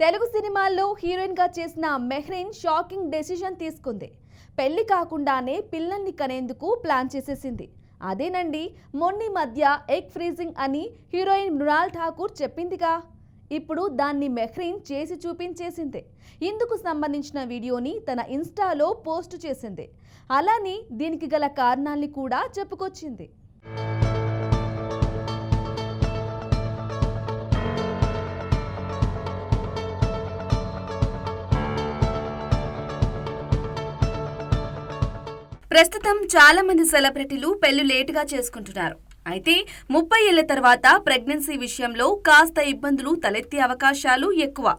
తెలుగు సినిమాల్లో హీరోయిన్ గా చేసిన మెహ్రీన్ షాకింగ్ డెసిషన్ తీసుకుంది. పెళ్లి కాకుండానే పిల్లల్ని కనేందుకు ప్లాన్ చేసేసింది. అదేనండి మొన్ని మధ్య ఎగ్ ఫ్రీజింగ్ అని హీరోయిన్ మృణాల్ ఠాకూర్ చెప్పిందిగా. ఇప్పుడు దాన్ని మెహ్రీన్ చేసి చూపించేసింది. ఇందుకు సంబంధించిన వీడియోని తన ఇన్స్టాలో పోస్ట్ చేసింది. అలానే దీనికి గల కారణాల్ని కూడా చెప్పుకొచ్చింది. ప్రస్తుతం చాలా మంది సెలబ్రిటీలు పెళ్లి లేటుగా చేసుకుంటున్నారు. అయితే 30 ఏళ్ల తర్వాత ప్రెగ్నెన్సీ విషయంలో కాస్త ఇబ్బందులు తలెత్తే అవకాశాలు ఎక్కువ.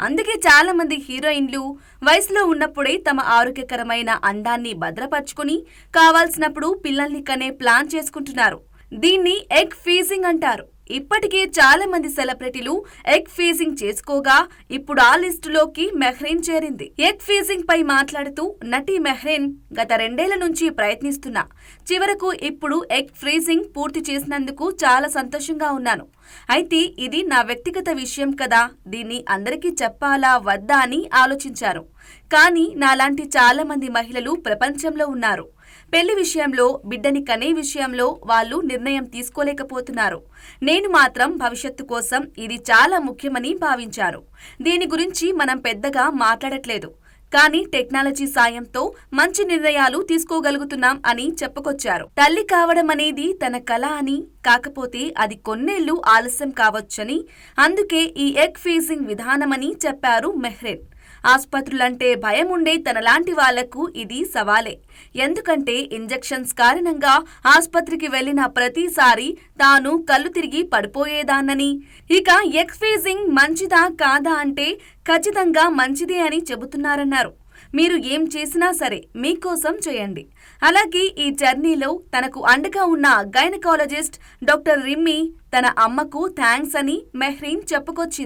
అందుకే చాలా మంది హీరోయిన్లు వయసులో ఉన్నప్పుడే తమ ఆరోగ్యకరమైన అందాన్ని భద్రపరుచుకుని కావాల్సినప్పుడు పిల్లల్ని కనే ప్లాన్ చేసుకుంటున్నారు. దీన్ని ఎగ్ ఫ్రీజింగ్ అంటారు. ఇప్పటికే చాలా మంది సెలబ్రిటీలు ఎగ్ ఫ్రీజింగ్ చేసుకోగా ఇప్పుడు ఆ లిస్టులోకి మెహ్రీన్ చేరింది. ఎగ్ ఫ్రీజింగ్ పై మాట్లాడుతూ నటి మెహ్రీన్ గత 2 ఏళ్ల నుంచి ప్రయత్నిస్తున్నా. చివరకు ఇప్పుడు ఎగ్ ఫ్రీజింగ్ పూర్తి చేసినందుకు చాలా సంతోషంగా ఉన్నాను. అయితే ఇది నా వ్యక్తిగత విషయం కదా, దీన్ని అందరికీ చెప్పాలా వద్దా అని ఆలోచించాను. కానీ నాలాంటి చాలా మంది మహిళలు ప్రపంచంలో ఉన్నారు. పెళ్లి విషయంలో, బిడ్డని కనే విషయంలో వాళ్ళు నిర్ణయం తీసుకోలేకపోతున్నారు. నేను మాత్రం భవిష్యత్తు కోసం ఇది చాలా ముఖ్యమని భావించాను. దీని గురించి మనం పెద్దగా మాట్లాడట్లేదు. కానీ టెక్నాలజీ సాయంతో మంచి నిర్ణయాలు తీసుకోగలుగుతున్నాం అని చెప్పుకొచ్చారు. తల్లి కావడం అనేది తన కల అని, కాకపోతే అది కొన్నేళ్లు ఆలస్యం కావచ్చని, అందుకే ఈ ఎగ్ ఫ్రీజింగ్ విధానమని చెప్పారు మెహ్రీన్. ఆస్పత్రులంటే భయం ఉండే తనలాంటి వాళ్లకు ఇది సవాలే. ఎందుకంటే ఇంజెక్షన్స్ కారణంగా ఆస్పత్రికి వెళ్లిన ప్రతిసారి తాను కళ్ళు తిరిగి పడిపోయేదాన్నని, ఇక ఎగ్ ఫ్రీజింగ్ మంచిదా కాదా అంటే ఖచ్చితంగా మంచిదే అని చెబుతున్నారన్నారు. మీరు ఏం చేసినా సరే మీకోసం చేయండి. అలాగే ఈ జర్నీలో తనకు అండగా ఉన్న గైనకాలజిస్ట్ డాక్టర్ రిమ్మీ తన అమ్మకు థ్యాంక్స్ అని మెహ్రీన్ చెప్పుకొచ్చింది.